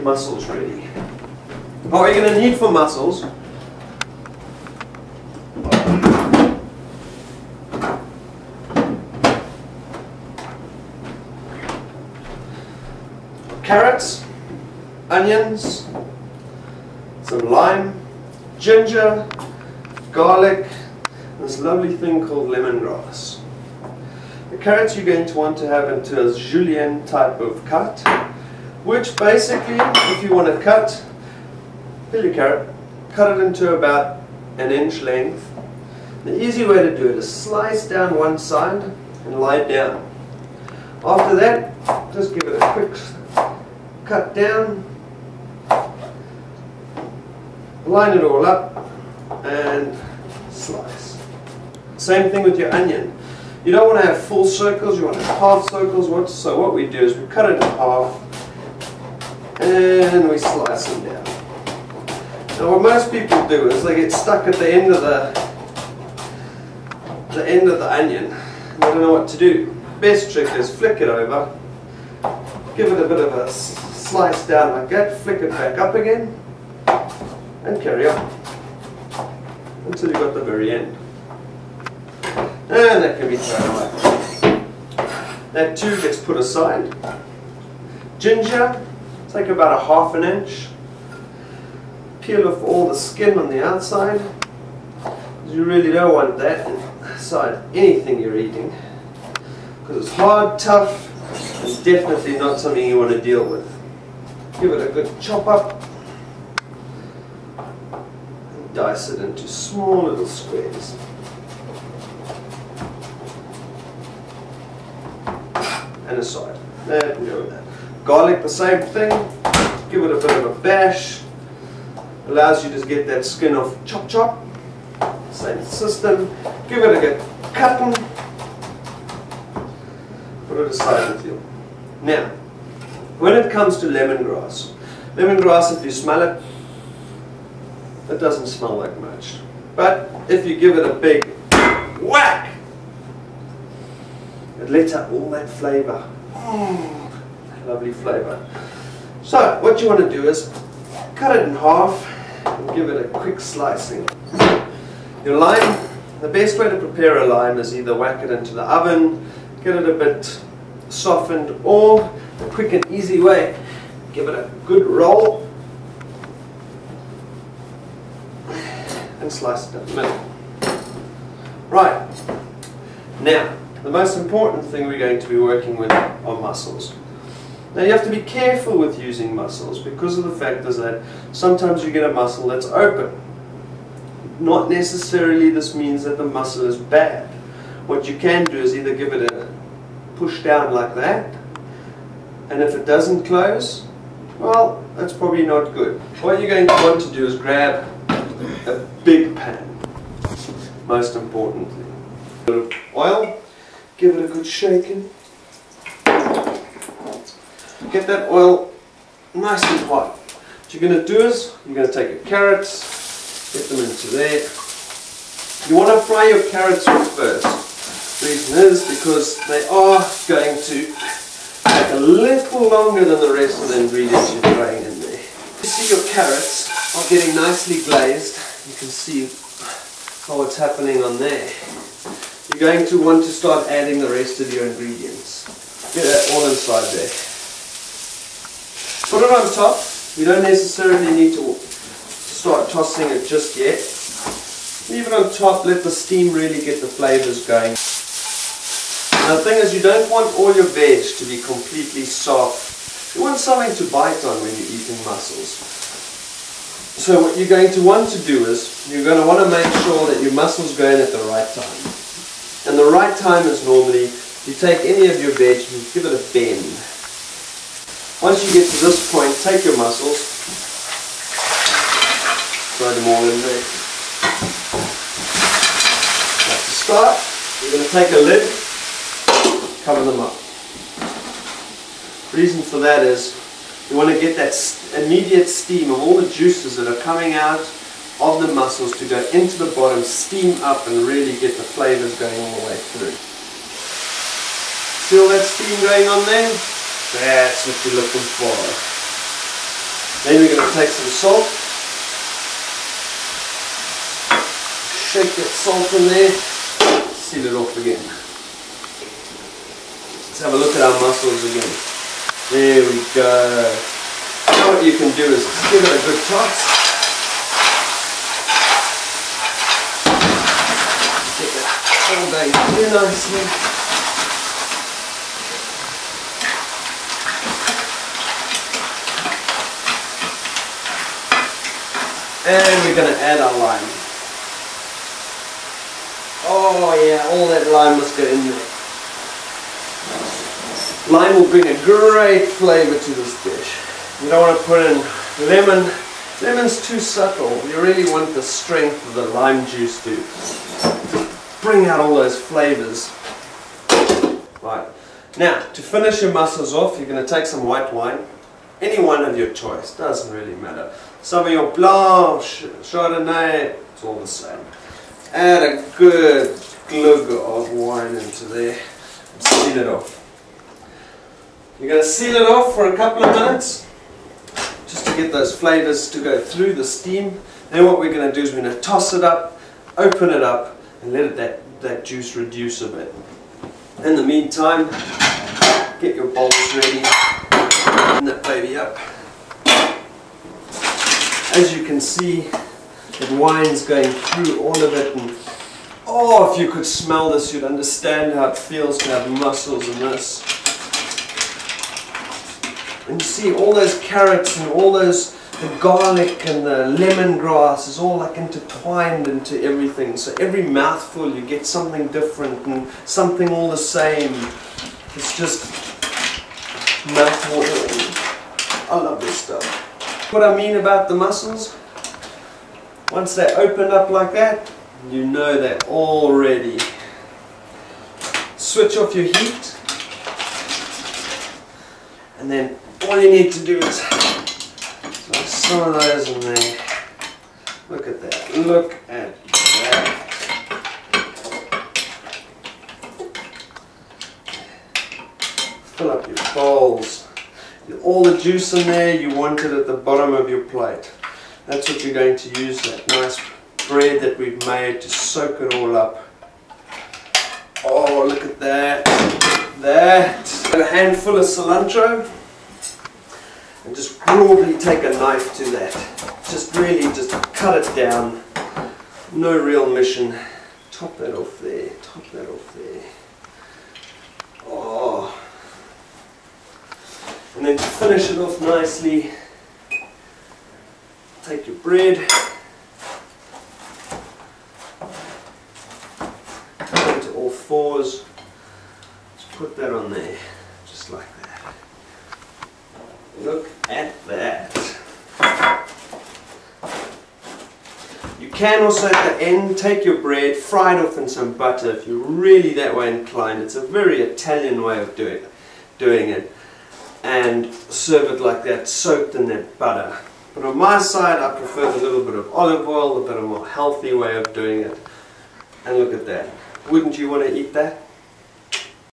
Mussels ready. What we're going to need for mussels carrots, onions, some lime, ginger, garlic, and this lovely thing called lemongrass. The carrots you're going to want to have into a julienne type of cut, which basically, if you want to cut, peel your carrot, cut it into about an inch length. The easy way to do it is slice down one side and lie it down. After that, just give it a quick cut down, line it all up and slice. Same thing with your onion. You don't want to have full circles, you want to have half circles. So what we do is we cut it in half and we slice them down. Now what most people do is they get stuck at the end of the onion and they don't know what to do. Best trick is flick it over, give it a bit of a slice down like that, flick it back up again and carry on until you got the very end. And that can be thrown away. That too gets put aside. Ginger, take about a half an inch. Peel off all the skin on the outside. You really don't want that inside anything you're eating, because it's hard, tough, and definitely not something you want to deal with. Give it a good chop up and dice it into small little squares. And aside. There we go with that. Garlic, the same thing. Give it a bit of a bash. Allows you to get that skin off. Chop chop. Same system. Give it a good cutting. Put it aside with you. Now, when it comes to lemongrass, if you smell it, it doesn't smell like much. But if you give it a big whack, it lets out all that flavour. Lovely flavour. So what you want to do is cut it in half and give it a quick slicing. Your lime, the best way to prepare a lime is either whack it into the oven, get it a bit softened, or the quick and easy way, give it a good roll and slice it down the middle. Right, now the most important thing we're going to be working with are mussels. Now you have to be careful with using mussels because of the fact is that sometimes you get a mussel that's open. Not necessarily this means that the mussel is bad. What you can do is either give it a push down like that, and if it doesn't close, well, that's probably not good. What you're going to want to do is grab a big pan, most importantly. A bit of oil. Give it a good shaking. Get that oil nice and hot. What you're going to do is, you're going to take your carrots, get them into there. You want to fry your carrots off first. The reason is because they are going to take a little longer than the rest of the ingredients you're throwing in there. You see your carrots are getting nicely glazed. You can see what's happening on there. You're going to want to start adding the rest of your ingredients. Get that all inside there. Put it on top. You don't necessarily need to start tossing it just yet. Leave it on top, let the steam really get the flavours going. Now the thing is, you don't want all your veg to be completely soft. You want something to bite on when you're eating mussels. So what you're going to want to do is, you're going to want to make sure that your mussels go in at the right time. And the right time is normally, you take any of your veg and give it a bend. Once you get to this point, take your mussels, throw them all in there. Now to start, you're going to take a lid, cover them up. The reason for that is, you want to get that immediate steam of all the juices that are coming out of the mussels to go into the bottom, steam up and really get the flavours going all the way through. See all that steam going on there? That's what you're looking for. Then we're going to take some salt. Shake that salt in there. Seal it off again. Let's have a look at our mussels again. There we go. Now what you can do is give it a good toss. Get that all going through nicely. And we're going to add our lime. Oh yeah, all that lime must go in there. Lime will bring a great flavour to this dish. You don't want to put in lemon. Lemon's too subtle. You really want the strength of the lime juice to bring out all those flavours. Right. Now, to finish your mussels off, you're going to take some white wine. Any one of your choice, doesn't really matter. Sauvignon Blanc, Chardonnay, it's all the same. Add a good glug of wine into there and seal it off. You're going to seal it off for a couple of minutes just to get those flavours to go through the steam. Then what we're going to do is we're going to toss it up, open it up and let that juice reduce a bit. In the meantime, get your bowls ready. Open that baby up. As you can see, the wine's going through all of it, and oh, if you could smell this, you'd understand how it feels to have mussels in this. And you see all those carrots and all those, the garlic and the lemongrass is all like intertwined into everything. So every mouthful you get something different and something all the same. It's just mouth-watering. I love this stuff. What I mean about the mussels, once they open up like that, you know they're all ready. Switch off your heat, and then all you need to do is throw some of those in there. Look at that, look at that. Fill up your bowls. All the juice in there, you want it at the bottom of your plate. That's what you're going to use, that nice bread that we've made to soak it all up. Oh, look at that. That. Got a handful of cilantro. And just broadly take a knife to that. Just really just cut it down. No real mission. Top that off there. Top that off there. Oh. And then to finish it off nicely, take your bread, go to all fours, just put that on there, just like that. Look at that. You can also at the end take your bread, fry it off in some butter if you're really that way inclined. It's a very Italian way of doing it. And serve it like that, soaked in that butter. But on my side, I prefer a little bit of olive oil, a bit of a more healthy way of doing it. And look at that. Wouldn't you want to eat that?